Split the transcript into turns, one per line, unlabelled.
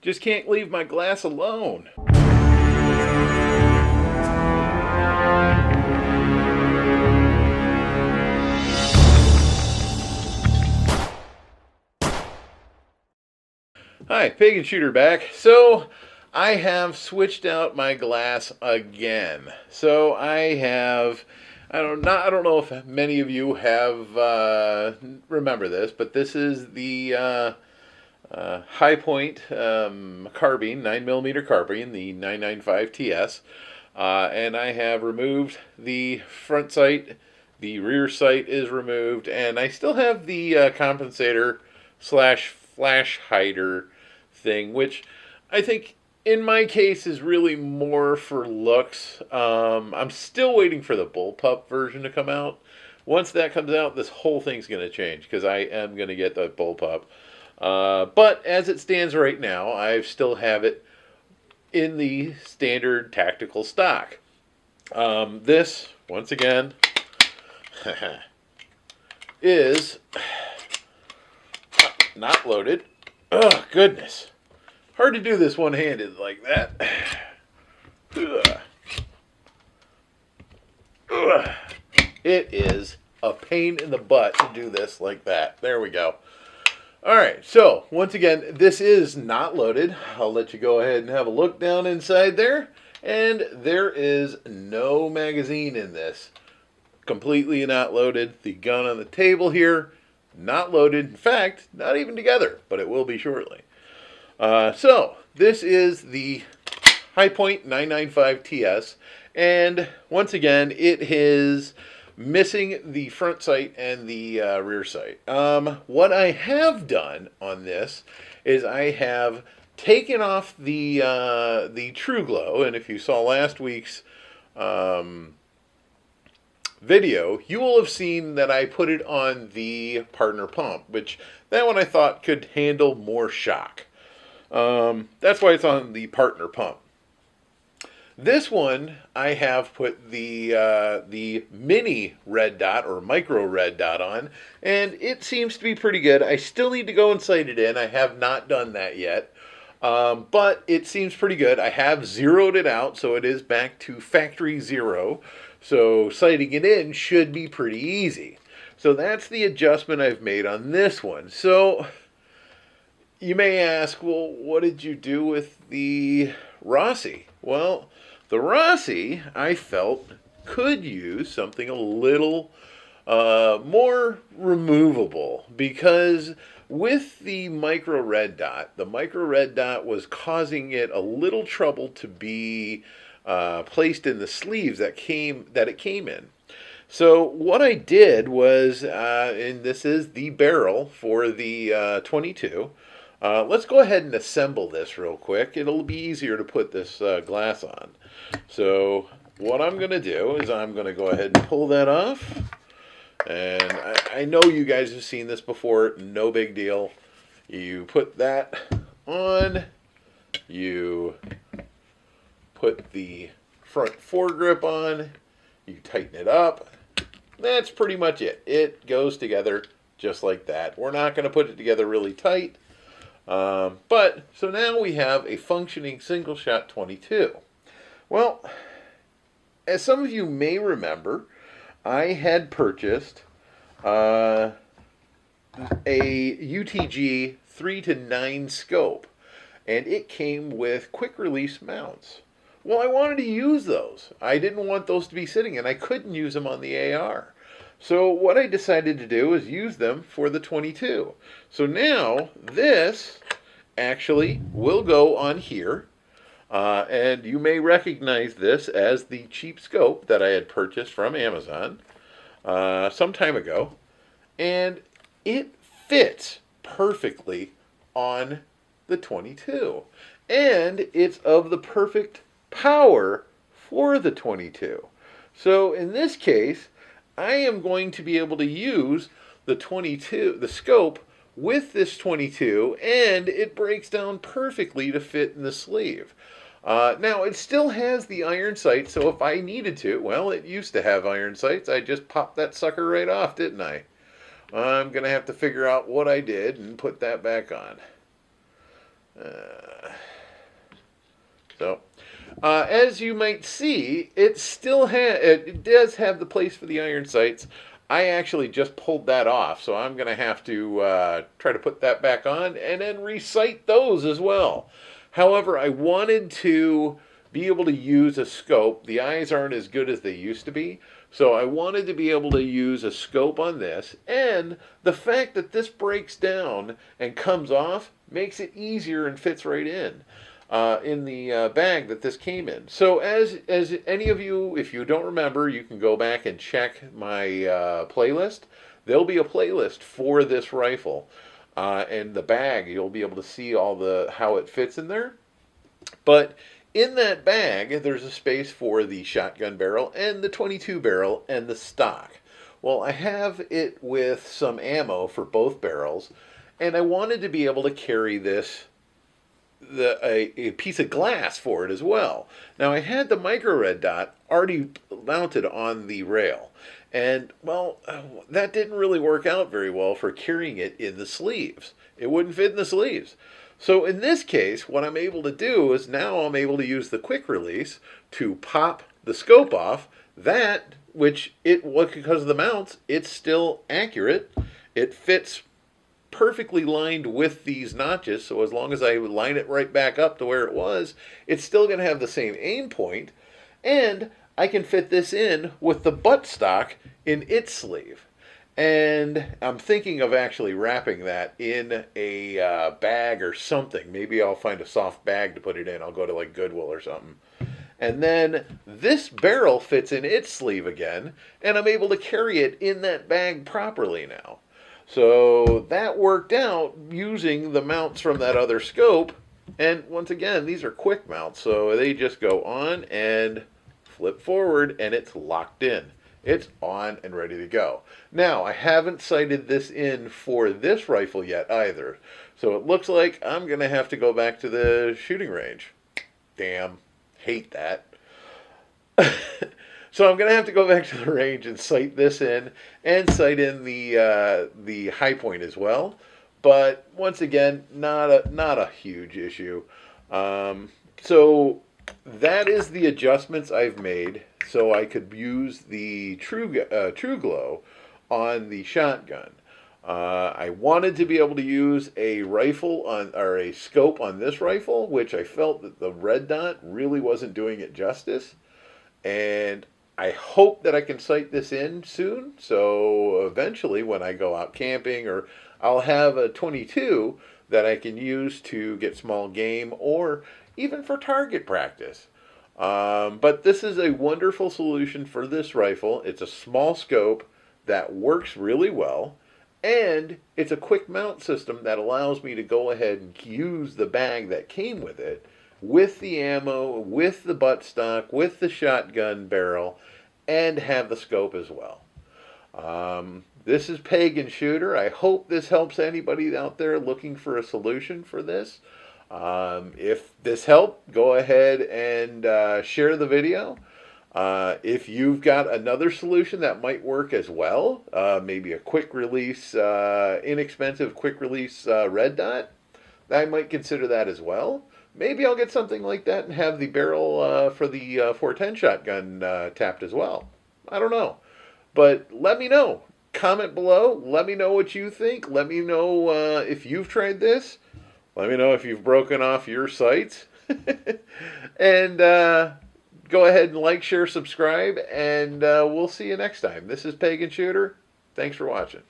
Just can't leave my glass alone. Hi, Pig and Shooter back. So, I have switched out my glass again. So, I don't know if many of you have remember this, but this is the High Point carbine, 9mm carbine, the 995 TS. And I have removed the front sight, the rear sight is removed, and I still have the compensator slash flash hider thing, which I think in my case is really more for looks. I'm still waiting for the bullpup version to come out. Once that comes out, this whole thing's going to change because I am going to get the bullpup. But as it stands right now, I still have it in the standard tactical stock. This, once again, is not loaded. Oh, goodness. Hard to do this one-handed like that. It is a pain in the butt to do this like that. There we go. Alright, so once again, this is not loaded. I'll let you go ahead and have a look down inside there. And there is no magazine in this. Completely not loaded. The gun on the table here, not loaded. In fact, not even together, but it will be shortly. So, this is the High Point 995 TS, and once again, it is missing the front sight and the rear sight. What I have done on this is I have taken off the TrueGlow, and if you saw last week's video, you will have seen that I put it on the partner pump, which that one I thought could handle more shock. That's why it's on the partner pump. This one, I have put the mini red dot or micro red dot on, and it seems to be pretty good. I still need to go and sight it in. I have not done that yet, but it seems pretty good. I have zeroed it out, so it is back to factory zero. So sighting it in should be pretty easy. So that's the adjustment I've made on this one. So you may ask, well, what did you do with the Rossi? Well, the Rossi, I felt, could use something a little more removable, because with the micro red dot was causing it a little trouble to be placed in the sleeves that it came in. So what I did was, and this is the barrel for the 22. Let's go ahead and assemble this real quick. It'll be easier to put this glass on. So what I'm going to do is I'm going to go ahead and pull that off. And I know you guys have seen this before. No big deal. You put that on. You put the front foregrip on. You tighten it up. That's pretty much it. It goes together just like that. We're not going to put it together really tight. But, so now we have a functioning single-shot 22. Well, as some of you may remember, I had purchased a UTG 3-9 scope, and it came with quick-release mounts. Well, I wanted to use those. I didn't want those to be sitting, and I couldn't use them on the AR. So what I decided to do is use them for the 22. So now this actually will go on here, and you may recognize this as the cheap scope that I had purchased from Amazon some time ago, and it fits perfectly on the 22, and it's of the perfect power for the 22. So in this case, I am going to be able to use the 22, the scope, with this 22, and it breaks down perfectly to fit in the sleeve. Now, it still has the iron sight, so if I needed to, well, it used to have iron sights. I just popped that sucker right off, didn't I? I'm going to have to figure out what I did and put that back on. So, as you might see, it does have the place for the iron sights. I actually just pulled that off, so I'm going to have to try to put that back on and then resight those as well. However, I wanted to be able to use a scope. The eyes aren't as good as they used to be, so I wanted to be able to use a scope on this, and the fact that this breaks down and comes off makes it easier and fits right in the bag that this came in. So as any of you, if you don't remember, you can go back and check my playlist. There'll be a playlist for this rifle. And the bag, you'll be able to see all the how it fits in there. But in that bag, there's a space for the shotgun barrel and the 22 barrel and the stock. Well, I have it with some ammo for both barrels, and I wanted to be able to carry this a piece of glass for it as well. Now I had the micro red dot already mounted on the rail, and well, that didn't really work out very well for carrying it in the sleeves. It wouldn't fit in the sleeves. So in this case, what I'm able to do is now I'm able to use the quick release to pop the scope off. That, which because of the mounts, it's still accurate. It fits perfectly lined with these notches, so as long as I line it right back up to where it was, it's still going to have the same aim point, and I can fit this in with the buttstock in its sleeve. And I'm thinking of actually wrapping that in a bag or something. Maybe I'll find a soft bag to put it in. I'll go to like Goodwill or something. And then this barrel fits in its sleeve again, and I'm able to carry it in that bag properly now. So that worked out using the mounts from that other scope. And once again, these are quick mounts, so they just go on and flip forward, and it's locked in. It's on and ready to go. Now, I haven't sighted this in for this rifle yet either. So it looks like I'm going to have to go back to the shooting range. Damn, hate that. So I'm going to have to go back to the range and sight this in and sight in the high point as well. But once again, not a huge issue. So that is the adjustments I've made so I could use the TrueGlow on the shotgun. I wanted to be able to use a rifle or a scope on this rifle, which I felt that the red dot really wasn't doing it justice. And I hope that I can sight this in soon, so eventually when I go out camping, or I'll have a 22 that I can use to get small game or even for target practice. But this is a wonderful solution for this rifle. It's a small scope that works really well, and it's a quick mount system that allows me to go ahead and use the bag that came with it, with the ammo, with the buttstock, with the shotgun barrel, and have the scope as well. This is Pagan Shooter. I hope this helps anybody out there looking for a solution for this. If this helped, go ahead and share the video. If you've got another solution that might work as well, maybe a quick release, inexpensive quick release red dot, I might consider that as well. Maybe I'll get something like that and have the barrel for the 410 shotgun tapped as well. I don't know. But let me know. Comment below. Let me know what you think. Let me know if you've tried this. Let me know if you've broken off your sights. And go ahead and like, share, subscribe, and we'll see you next time. This is Pagan Shooter. Thanks for watching.